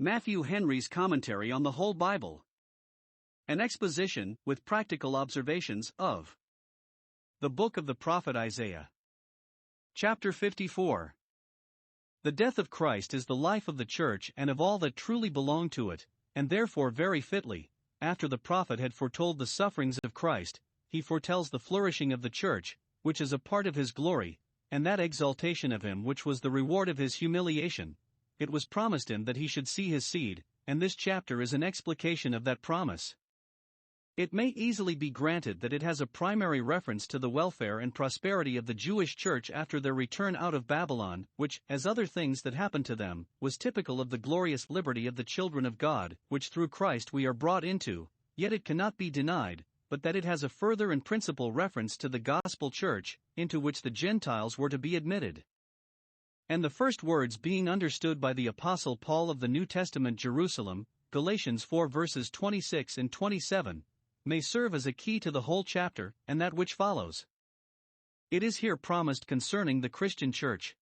Matthew Henry's Commentary on the Whole Bible. An exposition, with practical observations, of the book of the prophet Isaiah. Chapter 54. The death of Christ is the life of the church and of all that truly belong to it, and therefore very fitly, after the prophet had foretold the sufferings of Christ, he foretells the flourishing of the church, which is a part of his glory, and that exaltation of him which was the reward of his humiliation. It was promised him that he should see his seed, and this chapter is an explication of that promise. It may easily be granted that it has a primary reference to the welfare and prosperity of the Jewish church after their return out of Babylon, which, as other things that happened to them, was typical of the glorious liberty of the children of God, which through Christ we are brought into. Yet it cannot be denied, but that it has a further and principal reference to the gospel church, into which the Gentiles were to be admitted. And the first words being understood by the Apostle Paul of the New Testament Jerusalem, Galatians 4 verses 26 and 27, may serve as a key to the whole chapter, and that which follows. It is here promised concerning the Christian church.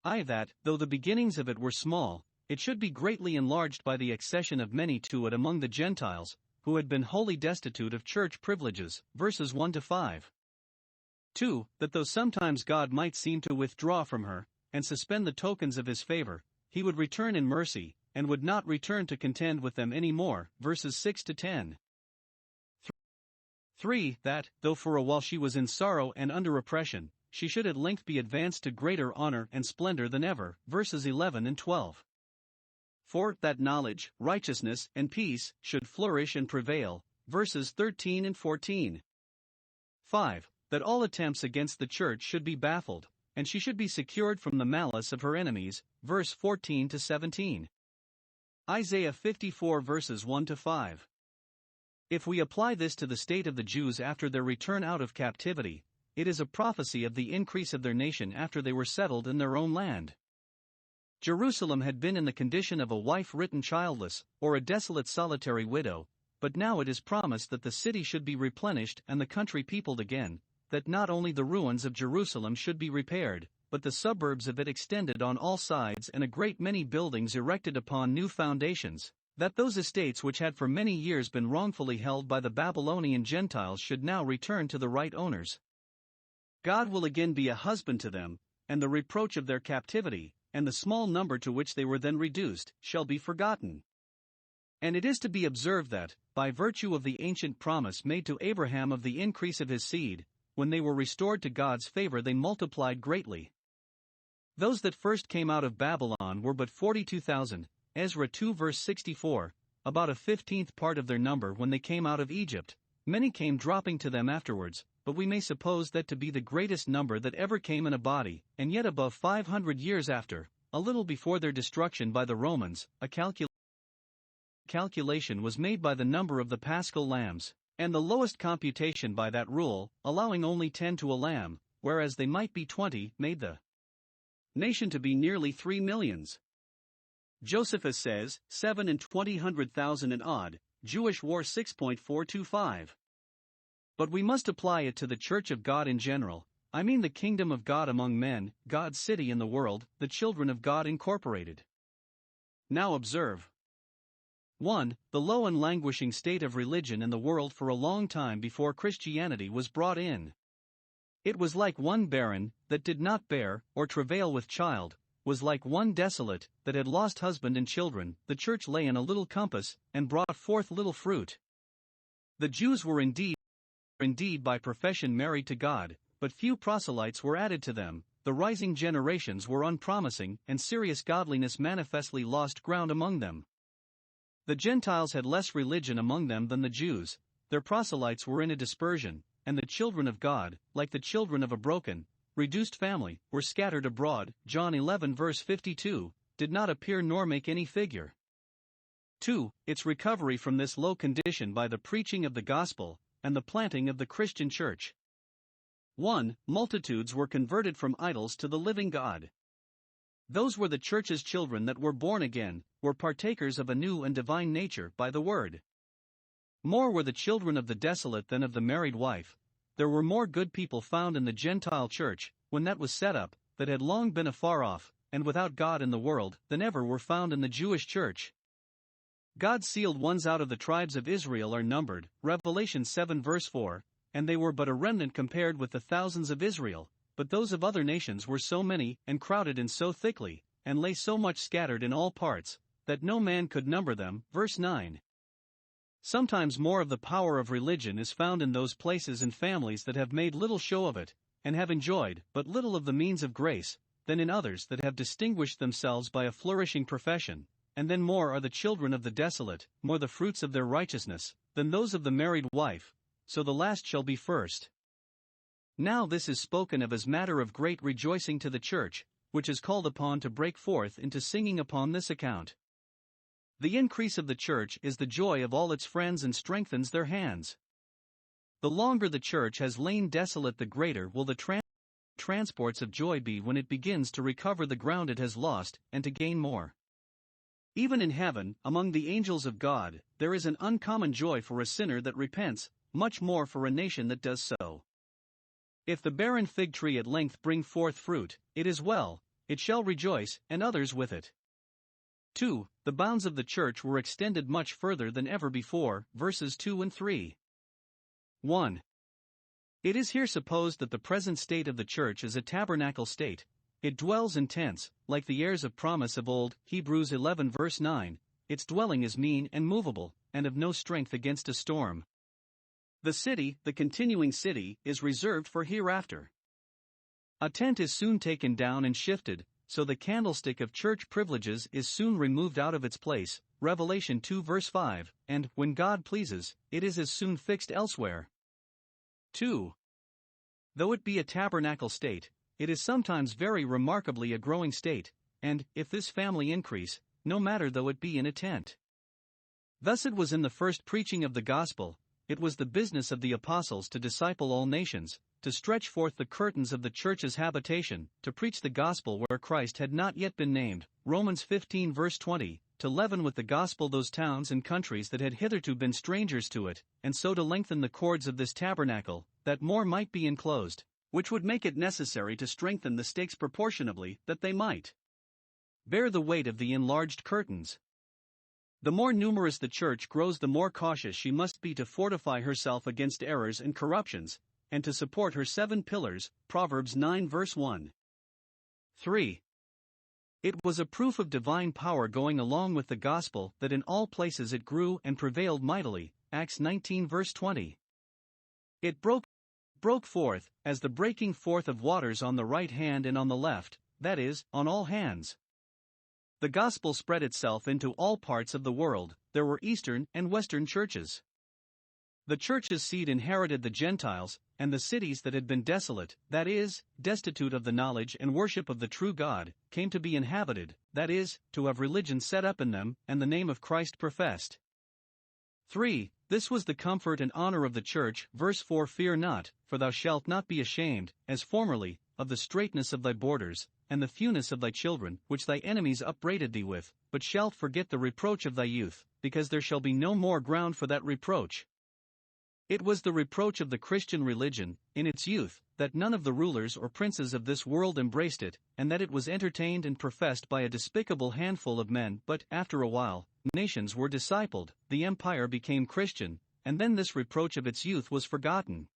That, though the beginnings of it were small, it should be greatly enlarged by the accession of many to it among the Gentiles, who had been wholly destitute of church privileges, verses 1 to 5. 2. That though sometimes God might seem to withdraw from her, and suspend the tokens of his favor, he would return in mercy, and would not return to contend with them any more, verses 6 to 10. 3. That, though for a while she was in sorrow and under oppression, she should at length be advanced to greater honor and splendor than ever, verses 11 and 12. 4. That knowledge, righteousness, and peace should flourish and prevail, verses 13 and 14. 5. That all attempts against the church should be baffled, and she should be secured from the malice of her enemies, verse 14 to 17. Isaiah 54 verses 1 to 5. If we apply this to the state of the Jews after their return out of captivity, it is a prophecy of the increase of their nation after they were settled in their own land. Jerusalem had been in the condition of a wife written childless, or a desolate solitary widow, but now it is promised that the city should be replenished and the country peopled again, that not only the ruins of Jerusalem should be repaired, but the suburbs of it extended on all sides and a great many buildings erected upon new foundations, that those estates which had for many years been wrongfully held by the Babylonian Gentiles should now return to the right owners. God will again be a husband to them, and the reproach of their captivity, and the small number to which they were then reduced, shall be forgotten. And it is to be observed that, by virtue of the ancient promise made to Abraham of the increase of his seed, when they were restored to God's favor they multiplied greatly. Those that first came out of Babylon were but 42,000, Ezra 2 verse 64, about a 15th part of their number when they came out of Egypt. Many came dropping to them afterwards, but we may suppose that to be the greatest number that ever came in a body, and yet above 500 years after, a little before their destruction by the Romans, a calculation was made by the number of the paschal lambs, and the lowest computation by that rule, allowing only 10 to a lamb, whereas they might be 20, made the nation to be nearly 3 millions. Josephus says, 7 and 20,000 and odd, Jewish war 6.425. But we must apply it to the Church of God in general, I mean the kingdom of God among men, God's city in the world, the children of God incorporated. Now observe. 1. The low and languishing state of religion in the world for a long time before Christianity was brought in. It was like one barren, that did not bear, or travail with child, was like one desolate, that had lost husband and children. The church lay in a little compass, and brought forth little fruit. The Jews were indeed by profession married to God, but few proselytes were added to them. The rising generations were unpromising, and serious godliness manifestly lost ground among them. The Gentiles had less religion among them than the Jews, their proselytes were in a dispersion, and the children of God, like the children of a broken, reduced family, were scattered abroad. John 11 verse 52, did not appear nor make any figure. 2. Its recovery from this low condition by the preaching of the gospel, and the planting of the Christian church. 1. Multitudes were converted from idols to the living God. Those were the church's children that were born again, were partakers of a new and divine nature by the word. More were the children of the desolate than of the married wife. There were more good people found in the Gentile church, when that was set up, that had long been afar off, and without God in the world, than ever were found in the Jewish church. God's sealed ones out of the tribes of Israel are numbered, Revelation 7 verse 4, and they were but a remnant compared with the thousands of Israel, but those of other nations were so many, and crowded in so thickly, and lay so much scattered in all parts, that no man could number them. Verse 9. Sometimes more of the power of religion is found in those places and families that have made little show of it, and have enjoyed but little of the means of grace, than in others that have distinguished themselves by a flourishing profession, and then more are the children of the desolate, more the fruits of their righteousness, than those of the married wife, so the last shall be first. Now this is spoken of as matter of great rejoicing to the church, which is called upon to break forth into singing upon this account. The increase of the church is the joy of all its friends and strengthens their hands. The longer the church has lain desolate, the greater will the transports of joy be when it begins to recover the ground it has lost, and to gain more. Even in heaven, among the angels of God, there is an uncommon joy for a sinner that repents, much more for a nation that does so. If the barren fig tree at length bring forth fruit, it is well, it shall rejoice, and others with it. 2. The bounds of the church were extended much further than ever before, verses 2 and 3. 1. It is here supposed that the present state of the church is a tabernacle state. It dwells in tents, like the heirs of promise of old, Hebrews 11 verse 9, its dwelling is mean and movable, and of no strength against a storm. The city, the continuing city, is reserved for hereafter. A tent is soon taken down and shifted, so the candlestick of church privileges is soon removed out of its place, Revelation 2 verse 5, and, when God pleases, it is as soon fixed elsewhere. 2. Though it be a tabernacle state, it is sometimes very remarkably a growing state, and, if this family increase, no matter though it be in a tent. Thus it was in the first preaching of the gospel. It was the business of the apostles to disciple all nations, to stretch forth the curtains of the church's habitation, to preach the gospel where Christ had not yet been named, Romans 15 verse 20, to leaven with the gospel those towns and countries that had hitherto been strangers to it, and so to lengthen the cords of this tabernacle, that more might be enclosed, which would make it necessary to strengthen the stakes proportionably, that they might bear the weight of the enlarged curtains. The more numerous the church grows, the more cautious she must be to fortify herself against errors and corruptions, and to support her 7 pillars, Proverbs 9 verse 1. 3. It was a proof of divine power going along with the gospel that in all places it grew and prevailed mightily, Acts 19 verse 20. It broke forth, as the breaking forth of waters on the right hand and on the left, that is, on all hands. The gospel spread itself into all parts of the world. There were Eastern and Western churches. The church's seed inherited the Gentiles, and the cities that had been desolate, that is, destitute of the knowledge and worship of the true God, came to be inhabited, that is, to have religion set up in them, and the name of Christ professed. 3. This was the comfort and honor of the church. Verse 4. Fear not, for thou shalt not be ashamed, as formerly, of the straightness of thy borders, and the fewness of thy children, which thy enemies upbraided thee with, but shalt forget the reproach of thy youth, because there shall be no more ground for that reproach. It was the reproach of the Christian religion, in its youth, that none of the rulers or princes of this world embraced it, and that it was entertained and professed by a despicable handful of men. But, after a while, nations were discipled, the empire became Christian, and then this reproach of its youth was forgotten.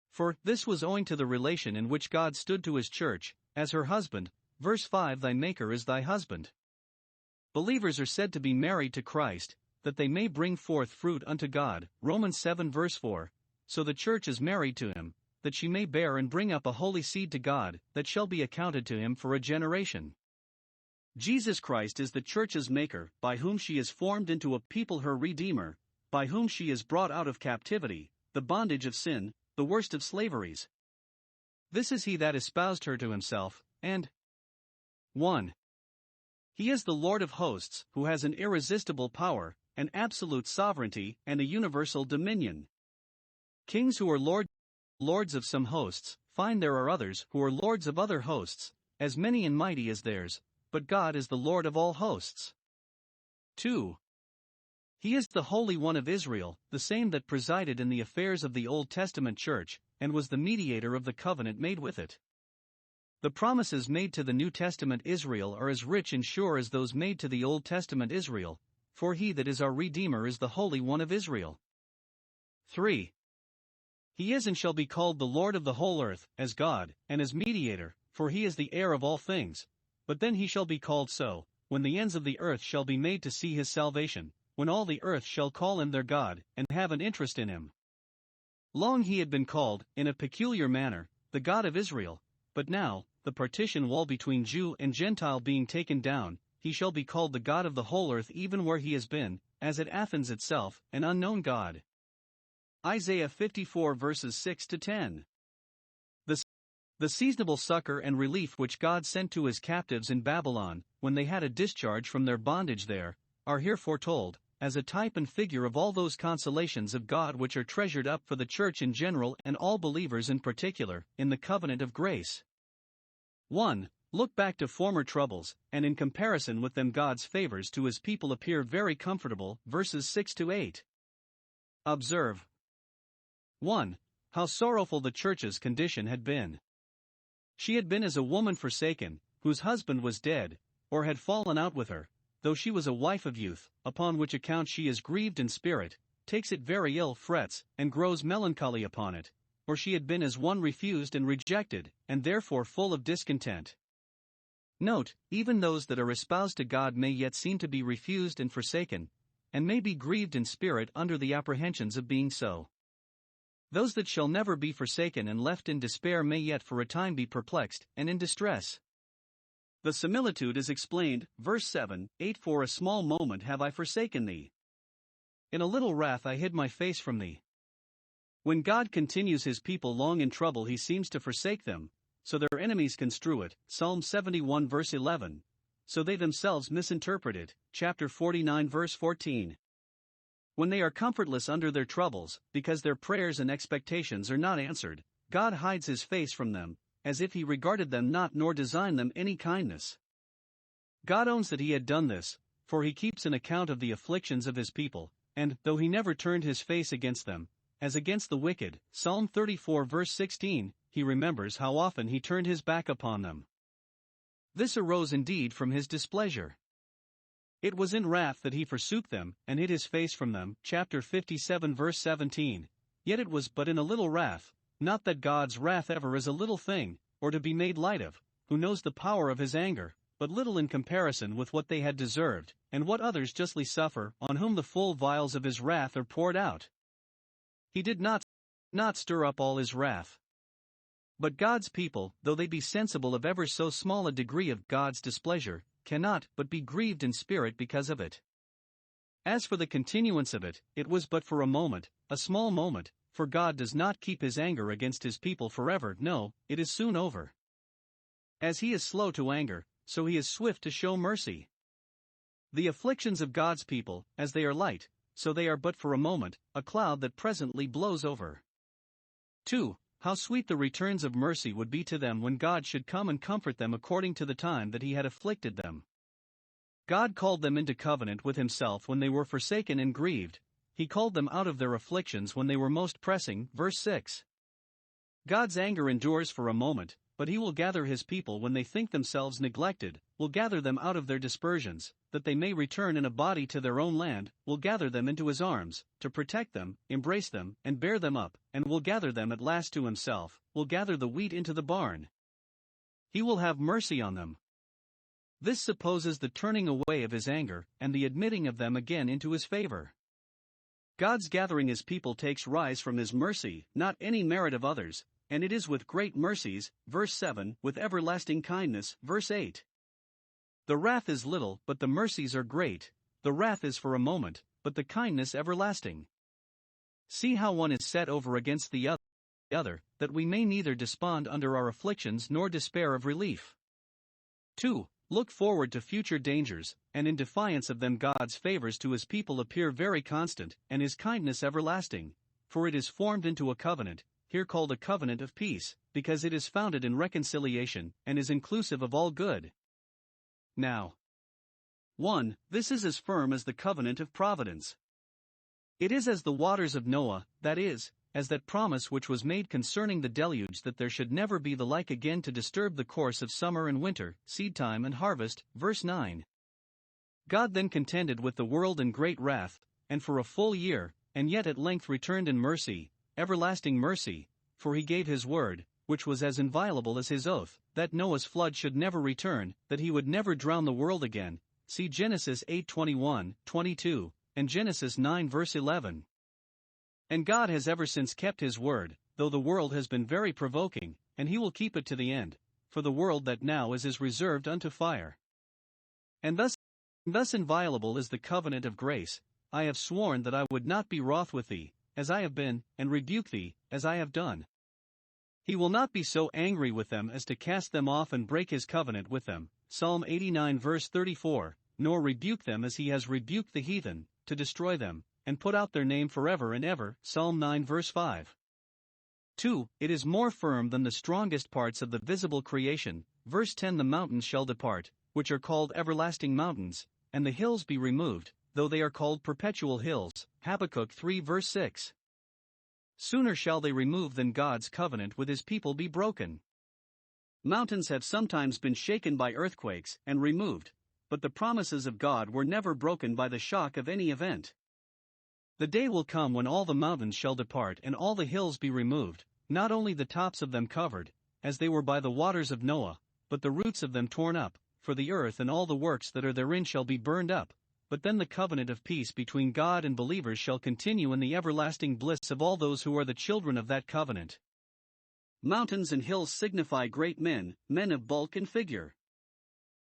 For, this was owing to the relation in which God stood to his church, as her husband. Verse 5. Thy Maker is thy husband. Believers are said to be married to Christ, that they may bring forth fruit unto God, Romans 7 verse 4, so the church is married to him, that she may bear and bring up a holy seed to God, that shall be accounted to him for a generation. Jesus Christ is the church's maker, by whom she is formed into a people, her Redeemer, by whom she is brought out of captivity, the bondage of sin, the worst of slaveries. This is he that espoused her to himself, and 1. He is the Lord of hosts, who has an irresistible power, an absolute sovereignty, and a universal dominion. Kings who are lords of some hosts, find there are others who are lords of other hosts, as many and mighty as theirs, but God is the Lord of all hosts. 2. He is the Holy One of Israel, the same that presided in the affairs of the Old Testament church, and was the mediator of the covenant made with it. The promises made to the New Testament Israel are as rich and sure as those made to the Old Testament Israel, for he that is our Redeemer is the Holy One of Israel. 3. He is and shall be called the Lord of the whole earth, as God, and as mediator, for he is the heir of all things. But then he shall be called so, when the ends of the earth shall be made to see his salvation, when all the earth shall call him their God, and have an interest in him. Long he had been called, in a peculiar manner, the God of Israel, but now, the partition wall between Jew and Gentile being taken down, he shall be called the God of the whole earth, even where he has been, as at Athens itself, an unknown God. Isaiah 54 verses 6-10. The seasonable succor and relief which God sent to his captives in Babylon, when they had a discharge from their bondage there, are here foretold, as a type and figure of all those consolations of God which are treasured up for the church in general and all believers in particular, in the covenant of grace. 1. Look back to former troubles, and in comparison with them God's favors to his people appear very comfortable, verses 6-8. Observe. 1. How sorrowful the church's condition had been. She had been as a woman forsaken, whose husband was dead, or had fallen out with her, though she was a wife of youth, upon which account she is grieved in spirit, takes it very ill, frets, and grows melancholy upon it, or she had been as one refused and rejected, and therefore full of discontent. Note, even those that are espoused to God may yet seem to be refused and forsaken, and may be grieved in spirit under the apprehensions of being so. Those that shall never be forsaken and left in despair may yet for a time be perplexed and in distress. The similitude is explained, verse 7-8. For a small moment have I forsaken thee. In a little wrath I hid my face from thee. When God continues his people long in trouble, he seems to forsake them, so their enemies construe it, Psalm 71 verse 11. So they themselves misinterpret it, chapter 49 verse 14. When they are comfortless under their troubles, because their prayers and expectations are not answered, God hides his face from them, as if he regarded them not nor designed them any kindness. God owns that he had done this, for he keeps an account of the afflictions of his people, and, though he never turned his face against them, as against the wicked, Psalm 34 verse 16, he remembers how often he turned his back upon them. This arose indeed from his displeasure. It was in wrath that he forsook them, and hid his face from them, chapter 57 verse 17. Yet it was but in a little wrath, not that God's wrath ever is a little thing, or to be made light of, who knows the power of his anger, but little in comparison with what they had deserved, and what others justly suffer, on whom the full vials of his wrath are poured out. He did not stir up all his wrath. But God's people, though they be sensible of ever so small a degree of God's displeasure, cannot but be grieved in spirit because of it. As for the continuance of it, it was but for a moment, a small moment, for God does not keep his anger against his people forever, no, it is soon over. As he is slow to anger, so he is swift to show mercy. The afflictions of God's people, as they are light, so they are but for a moment, a cloud that presently blows over. 2. How sweet the returns of mercy would be to them when God should come and comfort them according to the time that he had afflicted them. God called them into covenant with himself when they were forsaken and grieved. He called them out of their afflictions when they were most pressing, verse 6. God's anger endures for a moment, but he will gather his people when they think themselves neglected, will gather them out of their dispersions, that they may return in a body to their own land, will gather them into his arms, to protect them, embrace them, and bear them up, and will gather them at last to himself, will gather the wheat into the barn. He will have mercy on them. This supposes the turning away of his anger, and the admitting of them again into his favor. God's gathering his people takes rise from his mercy, not any merit of others, and it is with great mercies, verse 7, with everlasting kindness, verse 8. The wrath is little, but the mercies are great, the wrath is for a moment, but the kindness everlasting. See how one is set over against the other, that we may neither despond under our afflictions nor despair of relief. 2. Look forward to future dangers, and in defiance of them God's favors to his people appear very constant, and his kindness everlasting, for it is formed into a covenant, here called a covenant of peace, because it is founded in reconciliation, and is inclusive of all good. Now, 1. This is as firm as the covenant of providence. It is as the waters of Noah, that is, as that promise which was made concerning the deluge, that there should never be the like again to disturb the course of summer and winter, seedtime and harvest. Verse 9. God then contended with the world in great wrath, and for a full year, and yet at length returned in mercy, everlasting mercy, for he gave his word, which was as inviolable as his oath, that Noah's flood should never return, that he would never drown the world again. See Genesis 8:21, 22, and Genesis 9 verse 11. And God has ever since kept his word, though the world has been very provoking, and he will keep it to the end, for the world that now is reserved unto fire. And thus inviolable is the covenant of grace. I have sworn that I would not be wroth with thee, as I have been, and rebuke thee, as I have done. He will not be so angry with them as to cast them off and break his covenant with them, Psalm 89 verse 34, nor rebuke them as he has rebuked the heathen, to destroy them, and put out their name forever and ever, Psalm 9 verse 5. 2. It is more firm than the strongest parts of the visible creation, verse 10. The mountains shall depart, which are called everlasting mountains, and the hills be removed, though they are called perpetual hills, Habakkuk 3 verse 6. Sooner shall they remove than God's covenant with his people be broken. Mountains have sometimes been shaken by earthquakes and removed, but the promises of God were never broken by the shock of any event. The day will come when all the mountains shall depart and all the hills be removed, not only the tops of them covered, as they were by the waters of Noah, but the roots of them torn up, for the earth and all the works that are therein shall be burned up. But then the covenant of peace between God and believers shall continue in the everlasting bliss of all those who are the children of that covenant. Mountains and hills signify great men, men of bulk and figure.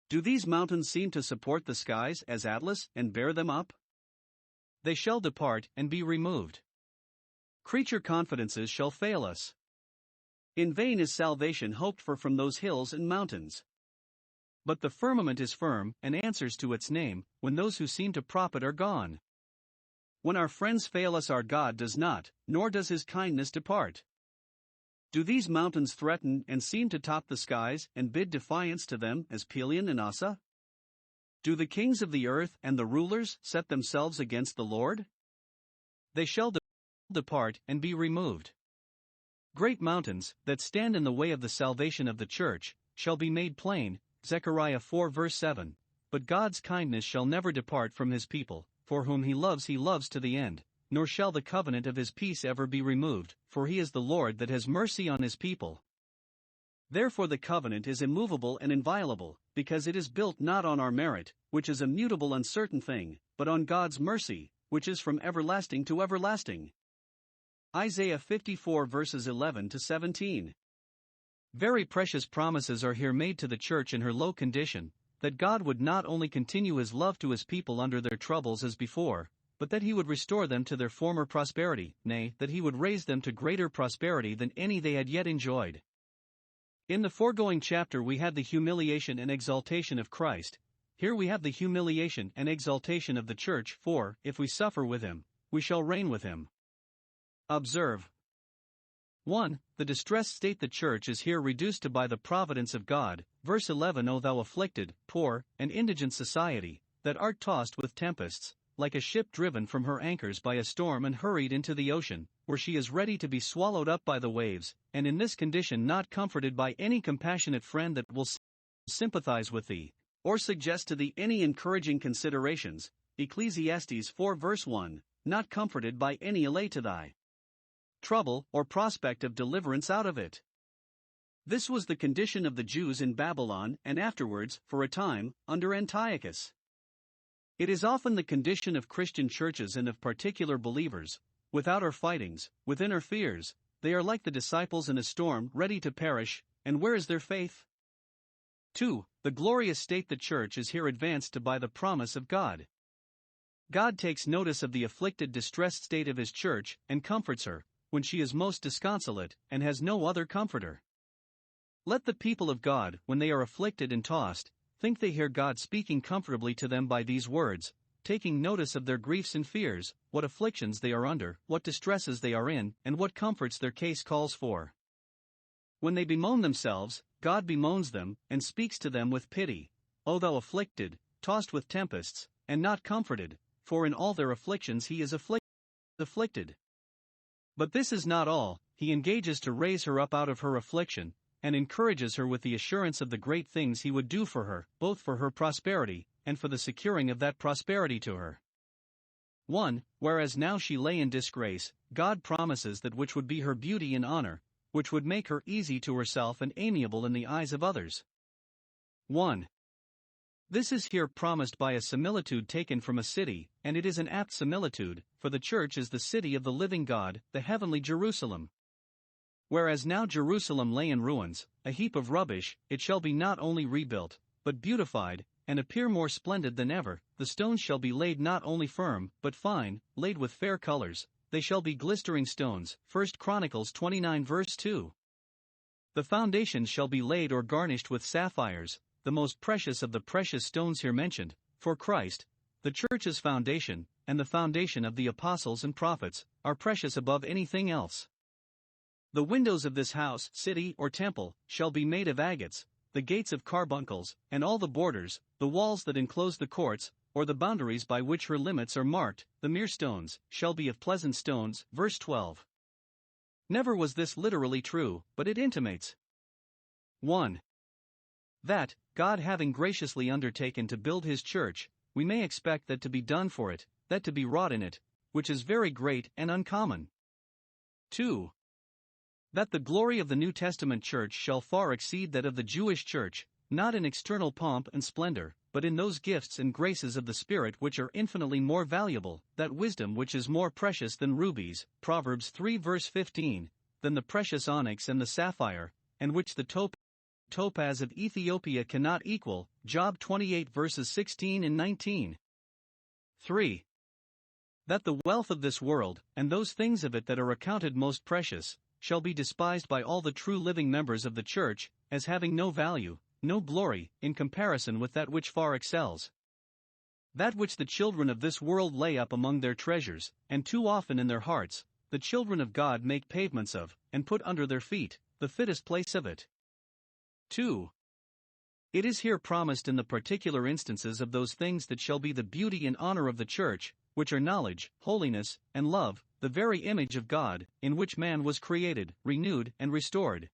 Do these mountains seem to support the skies as Atlas and bear them up? They shall depart and be removed. Creature confidences shall fail us. In vain is salvation hoped for from those hills and mountains. But the firmament is firm and answers to its name, when those who seem to prop it are gone. When our friends fail us, our God does not, nor does his kindness depart. Do these mountains threaten and seem to top the skies and bid defiance to them as Pelion and Asa? Do the kings of the earth and the rulers set themselves against the Lord? They shall depart and be removed. Great mountains, that stand in the way of the salvation of the church, shall be made plain, Zechariah 4 verse 7, but God's kindness shall never depart from his people, for whom he loves to the end, nor shall the covenant of his peace ever be removed, for he is the Lord that has mercy on his people. Therefore the covenant is immovable and inviolable, because it is built not on our merit, which is a mutable uncertain thing, but on God's mercy, which is from everlasting to everlasting. Isaiah 54 verses 11 to 17. Very precious promises are here made to the church in her low condition, that God would not only continue his love to his people under their troubles as before, but that he would restore them to their former prosperity, nay, that he would raise them to greater prosperity than any they had yet enjoyed. In the foregoing chapter we had the humiliation and exaltation of Christ. Here we have the humiliation and exaltation of the church, for, if we suffer with him, we shall reign with him. Observe. 1. The distressed state the church is here reduced to by the providence of God. Verse 11. O thou afflicted, poor, and indigent society, that art tossed with tempests, like a ship driven from her anchors by a storm and hurried into the ocean, where she is ready to be swallowed up by the waves, and in this condition not comforted by any compassionate friend that will sympathize with thee, or suggest to thee any encouraging considerations. Ecclesiastes 4 verse 1, not comforted by any allay to thy trouble or prospect of deliverance out of it. This was the condition of the Jews in Babylon and afterwards, for a time, under Antiochus. It is often the condition of Christian churches and of particular believers. Without our fightings, within our fears, they are like the disciples in a storm ready to perish, and where is their faith? 2. The glorious state the church is here advanced to by the promise of God. God takes notice of the afflicted, distressed state of his church, and comforts her, when she is most disconsolate, and has no other comforter. Let the people of God, when they are afflicted and tossed, think they hear God speaking comfortably to them by these words, taking notice of their griefs and fears, what afflictions they are under, what distresses they are in, and what comforts their case calls for. When they bemoan themselves, God bemoans them, and speaks to them with pity. O thou afflicted, tossed with tempests, and not comforted, for in all their afflictions he is afflicted. But this is not all, he engages to raise her up out of her affliction, and encourages her with the assurance of the great things he would do for her, both for her prosperity, and for the securing of that prosperity to her. 1. Whereas now she lay in disgrace, God promises that which would be her beauty and honor, which would make her easy to herself and amiable in the eyes of others. 1. This is here promised by a similitude taken from a city, and it is an apt similitude, for the church is the city of the living God, the heavenly Jerusalem. Whereas now Jerusalem lay in ruins, a heap of rubbish, it shall be not only rebuilt, but beautified, and appear more splendid than ever. The stones shall be laid not only firm, but fine, laid with fair colors, they shall be glistering stones. 1 Chronicles 29 verse 2. The foundations shall be laid or garnished with sapphires, the most precious of the precious stones here mentioned, for Christ, the church's foundation, and the foundation of the apostles and prophets, are precious above anything else. The windows of this house, city, or temple, shall be made of agates, the gates of carbuncles, and all the borders, the walls that enclose the courts, or the boundaries by which her limits are marked, the mere stones, shall be of pleasant stones. Verse 12. Never was this literally true, but it intimates 1. That, God having graciously undertaken to build his church, we may expect that to be done for it, that to be wrought in it, which is very great and uncommon. 2. That the glory of the New Testament church shall far exceed that of the Jewish church, not in external pomp and splendor, but in those gifts and graces of the Spirit which are infinitely more valuable, that wisdom which is more precious than rubies, Proverbs 3 verse 15, than the precious onyx and the sapphire, and which the topaz of Ethiopia cannot equal, Job 28 verses 16 and 19. 3. That the wealth of this world, and those things of it that are accounted most precious, shall be despised by all the true living members of the church, as having no value, no glory, in comparison with that which far excels. That which the children of this world lay up among their treasures, and too often in their hearts, the children of God make pavements of, and put under their feet, the fittest place of it. 2. It is here promised in the particular instances of those things that shall be the beauty and honor of the church, which are knowledge, holiness, and love, the very image of God, in which man was created, renewed, and restored.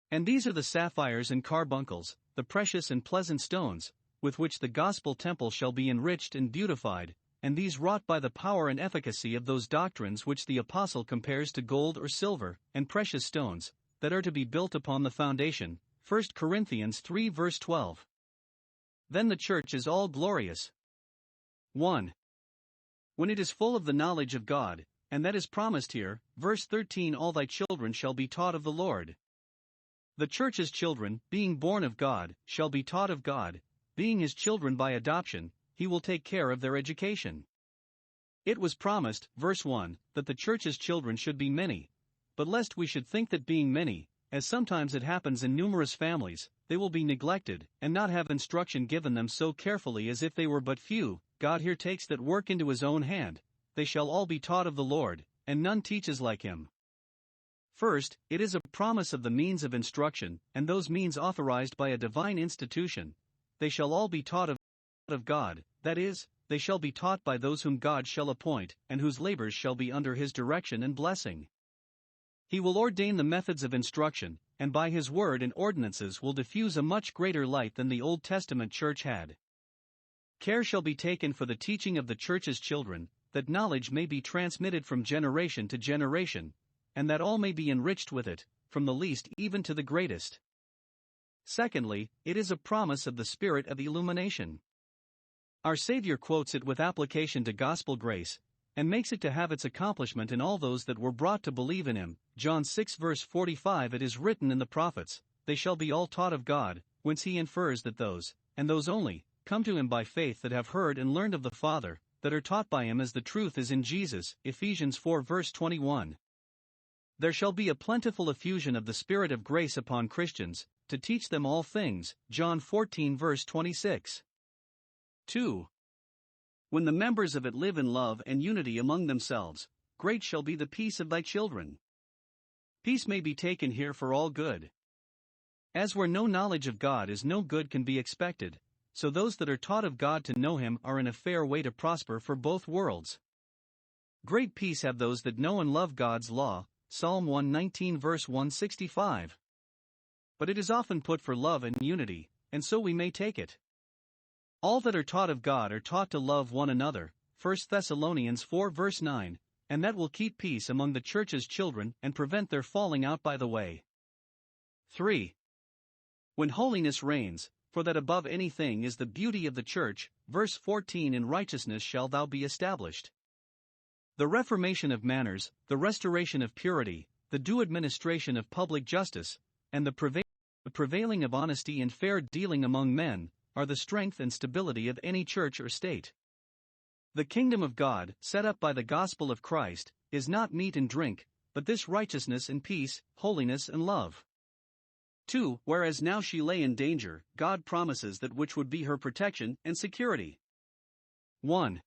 And these are the sapphires and carbuncles, the precious and pleasant stones, with which the gospel temple shall be enriched and beautified, and these wrought by the power and efficacy of those doctrines which the apostle compares to gold or silver, and precious stones, that are to be built upon the foundation. 1 Corinthians 3 verse 12. Then the church is all glorious. 1. When it is full of the knowledge of God, and that is promised here, verse 13, all thy children shall be taught of the Lord. The church's children, being born of God, shall be taught of God, being his children by adoption, he will take care of their education. It was promised, verse 1, that the church's children should be many, but lest we should think that being many, as sometimes it happens in numerous families, they will be neglected, and not have instruction given them so carefully as if they were but few, God here takes that work into his own hand. They shall all be taught of the Lord, and none teaches like him. First, it is a promise of the means of instruction, and those means authorized by a divine institution. They shall all be taught of God, that is, they shall be taught by those whom God shall appoint, and whose labors shall be under his direction and blessing. He will ordain the methods of instruction, and by his word and ordinances will diffuse a much greater light than the Old Testament church had. Care shall be taken for the teaching of the church's children, that knowledge may be transmitted from generation to generation, and that all may be enriched with it, from the least even to the greatest. Secondly, it is a promise of the Spirit of illumination. Our Savior quotes it with application to gospel grace, and makes it to have its accomplishment in all those that were brought to believe in him. John 6 verse 45. It is written in the prophets, they shall be all taught of God, whence he infers that those, and those only, come to him by faith that have heard and learned of the Father, that are taught by him as the truth is in Jesus. Ephesians 4 verse 21. There shall be a plentiful effusion of the Spirit of grace upon Christians, to teach them all things. John 14 verse 26. 2. When the members of it live in love and unity among themselves, great shall be the peace of thy children. Peace may be taken here for all good. As where no knowledge of God is, no good can be expected, so those that are taught of God to know him are in a fair way to prosper for both worlds. Great peace have those that know and love God's law, Psalm 119 verse 165. But it is often put for love and unity, and so we may take it. All that are taught of God are taught to love one another, 1 Thessalonians 4 verse 9, and that will keep peace among the church's children and prevent their falling out by the way. 3. When holiness reigns, for that above anything is the beauty of the church, verse 14, in righteousness shalt thou be established. The reformation of manners, the restoration of purity, the due administration of public justice, and the prevailing of honesty and fair dealing among men, are the strength and stability of any church or state. The kingdom of God, set up by the gospel of Christ, is not meat and drink, but this righteousness and peace, holiness and love. 2. Whereas now she lay in danger, God promises that which would be her protection and security. 1.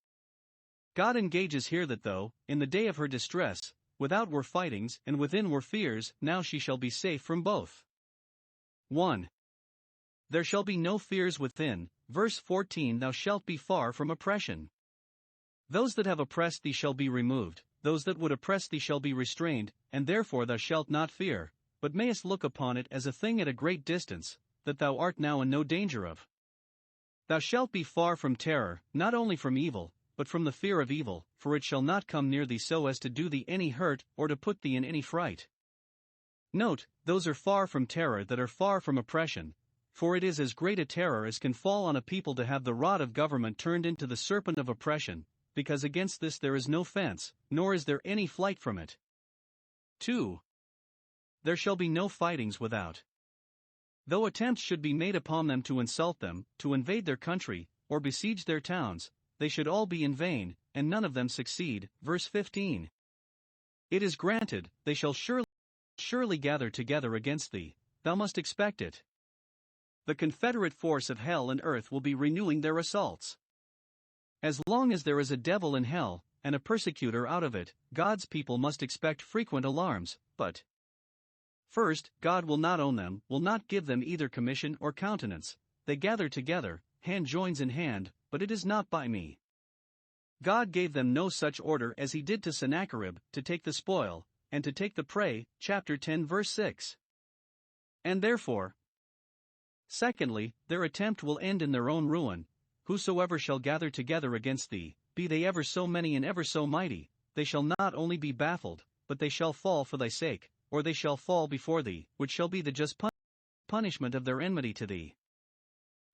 God engages here that though, in the day of her distress, without were fightings and within were fears, now she shall be safe from both. 1. There shall be no fears within, verse 14, thou shalt be far from oppression. Those that have oppressed thee shall be removed, those that would oppress thee shall be restrained, and therefore thou shalt not fear, but mayest look upon it as a thing at a great distance, that thou art now in no danger of. Thou shalt be far from terror, not only from evil, but from the fear of evil, for it shall not come near thee so as to do thee any hurt, or to put thee in any fright. Note, those are far from terror that are far from oppression, for it is as great a terror as can fall on a people to have the rod of government turned into the serpent of oppression, because against this there is no fence, nor is there any flight from it. 2. There shall be no fightings without. Though attempts should be made upon them to insult them, to invade their country, or besiege their towns, they should all be in vain, and none of them succeed, verse 15. It is granted, they shall surely gather together against thee, thou must expect it. The confederate force of hell and earth will be renewing their assaults. As long as there is a devil in hell, and a persecutor out of it, God's people must expect frequent alarms, but first, God will not own them, will not give them either commission or countenance. They gather together, hand joins in hand, but it is not by me. God gave them no such order as he did to Sennacherib, to take the spoil, and to take the prey, chapter 10 verse 6. And therefore, secondly, their attempt will end in their own ruin. Whosoever shall gather together against thee, be they ever so many and ever so mighty, they shall not only be baffled, but they shall fall for thy sake, or they shall fall before thee, which shall be the just punishment of their enmity to thee.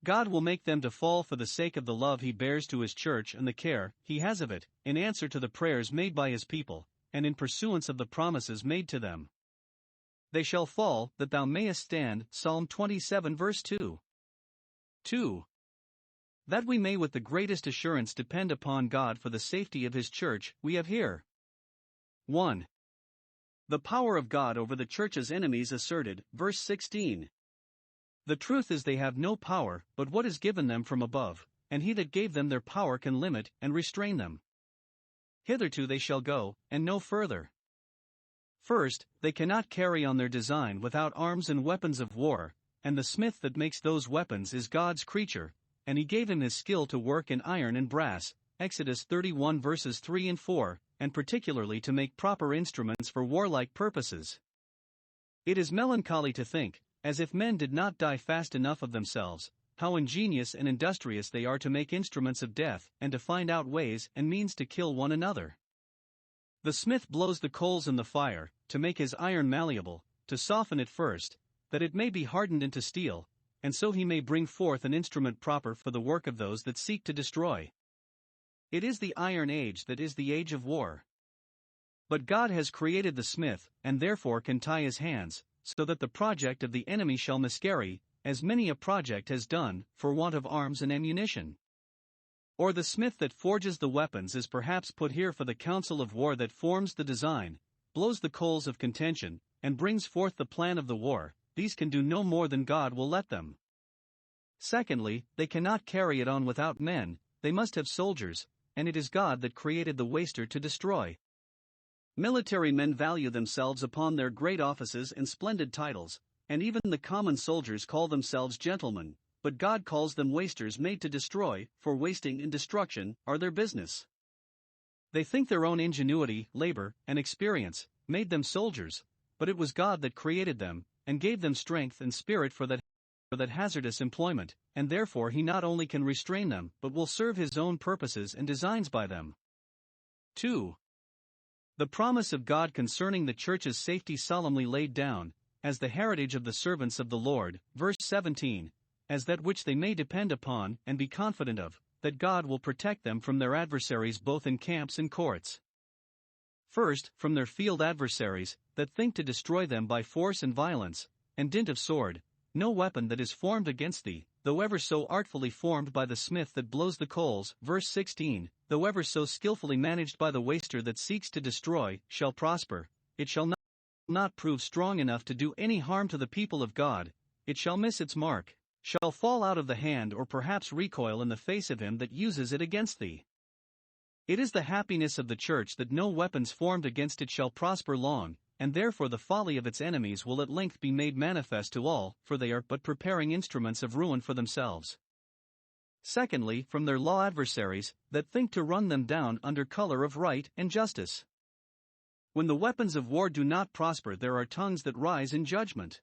God will make them to fall for the sake of the love he bears to his church and the care he has of it, in answer to the prayers made by his people, and in pursuance of the promises made to them. They shall fall, that thou mayest stand, Psalm 27 verse 2. 2. That we may with the greatest assurance depend upon God for the safety of his church, we have here 1. The power of God over the church's enemies asserted, verse 16. The truth is they have no power, but what is given them from above, and he that gave them their power can limit and restrain them. Hitherto they shall go, and no further. First, they cannot carry on their design without arms and weapons of war, and the smith that makes those weapons is God's creature, and he gave him his skill to work in iron and brass, Exodus 31 verses 3 and 4, and particularly to make proper instruments for warlike purposes. It is melancholy to think, as if men did not die fast enough of themselves, how ingenious and industrious they are to make instruments of death, and to find out ways and means to kill one another. The smith blows the coals in the fire, to make his iron malleable, to soften it first, that it may be hardened into steel, and so he may bring forth an instrument proper for the work of those that seek to destroy. It is the Iron Age that is the age of war. But God has created the smith, and therefore can tie his hands, so that the project of the enemy shall miscarry, as many a project has done, for want of arms and ammunition. Or the smith that forges the weapons is perhaps put here for the council of war that forms the design, blows the coals of contention, and brings forth the plan of the war. These can do no more than God will let them. Secondly, they cannot carry it on without men, they must have soldiers, and it is God that created the waster to destroy. Military men value themselves upon their great offices and splendid titles, and even the common soldiers call themselves gentlemen, but God calls them wasters made to destroy, for wasting and destruction are their business. They think their own ingenuity, labor, and experience made them soldiers, but it was God that created them, and gave them strength and spirit for that hazardous employment, and therefore He not only can restrain them but will serve His own purposes and designs by them. 2. The promise of God concerning the church's safety solemnly laid down, as the heritage of the servants of the Lord, verse 17, as that which they may depend upon and be confident of, that God will protect them from their adversaries both in camps and courts. First, from their field adversaries, that think to destroy them by force and violence, and dint of sword. No weapon that is formed against thee, though ever so artfully formed by the smith that blows the coals, verse 16, though ever so skillfully managed by the waster that seeks to destroy, shall prosper. It shall not prove strong enough to do any harm to the people of God. It shall miss its mark, shall fall out of the hand, or perhaps recoil in the face of him that uses it against thee. It is the happiness of the church that no weapons formed against it shall prosper long, and therefore the folly of its enemies will at length be made manifest to all, for they are but preparing instruments of ruin for themselves. Secondly, from their law adversaries, that think to run them down under color of right and justice. When the weapons of war do not prosper, there are tongues that rise in judgment.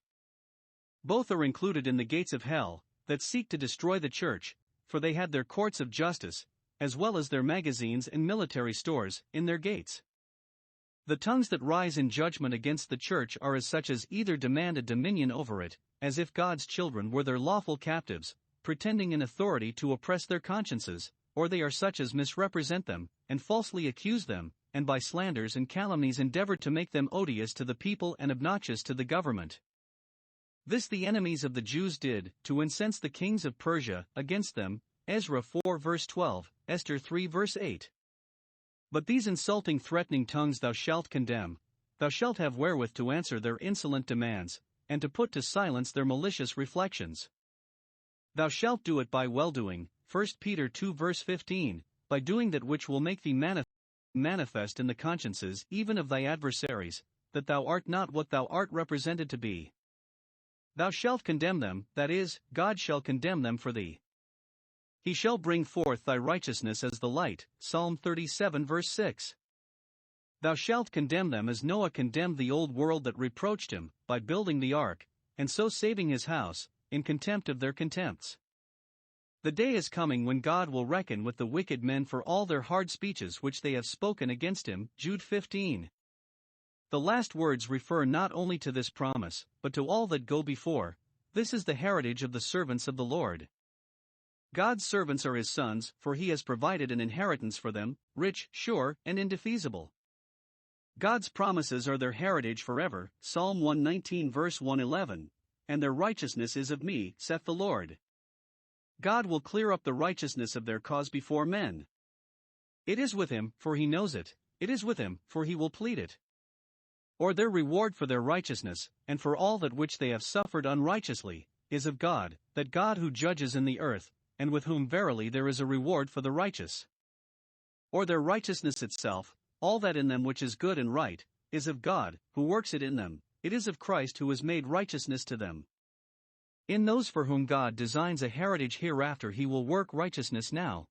Both are included in the gates of hell, that seek to destroy the church, for they had their courts of justice, as well as their magazines and military stores, in their gates. The tongues that rise in judgment against the church are as such as either demand a dominion over it, as if God's children were their lawful captives, pretending in authority to oppress their consciences, or they are such as misrepresent them, and falsely accuse them, and by slanders and calumnies endeavor to make them odious to the people and obnoxious to the government. This the enemies of the Jews did, to incense the kings of Persia against them, Ezra 4 verse 12, Esther 3 verse 8. But these insulting threatening tongues thou shalt condemn, thou shalt have wherewith to answer their insolent demands, and to put to silence their malicious reflections. Thou shalt do it by well-doing, 1 Peter 2 verse 15, by doing that which will make thee manifest in the consciences even of thy adversaries, that thou art not what thou art represented to be. Thou shalt condemn them, that is, God shall condemn them for thee. He shall bring forth thy righteousness as the light, Psalm 37 verse 6. Thou shalt condemn them as Noah condemned the old world that reproached him, by building the ark, and so saving his house, in contempt of their contempts. The day is coming when God will reckon with the wicked men for all their hard speeches which they have spoken against him, Jude 15. The last words refer not only to this promise, but to all that go before. This is the heritage of the servants of the Lord. God's servants are his sons, for he has provided an inheritance for them, rich, sure, and indefeasible. God's promises are their heritage forever, Psalm 119 verse 111, and their righteousness is of me, saith the Lord. God will clear up the righteousness of their cause before men. It is with him, for he knows it, it is with him, for he will plead it. Or their reward for their righteousness, and for all that which they have suffered unrighteously, is of God, that God who judges in the earth, and with whom verily there is a reward for the righteous. Or their righteousness itself, all that in them which is good and right, is of God, who works it in them, it is of Christ who is made righteousness to them. In those for whom God designs a heritage hereafter he will work righteousness now,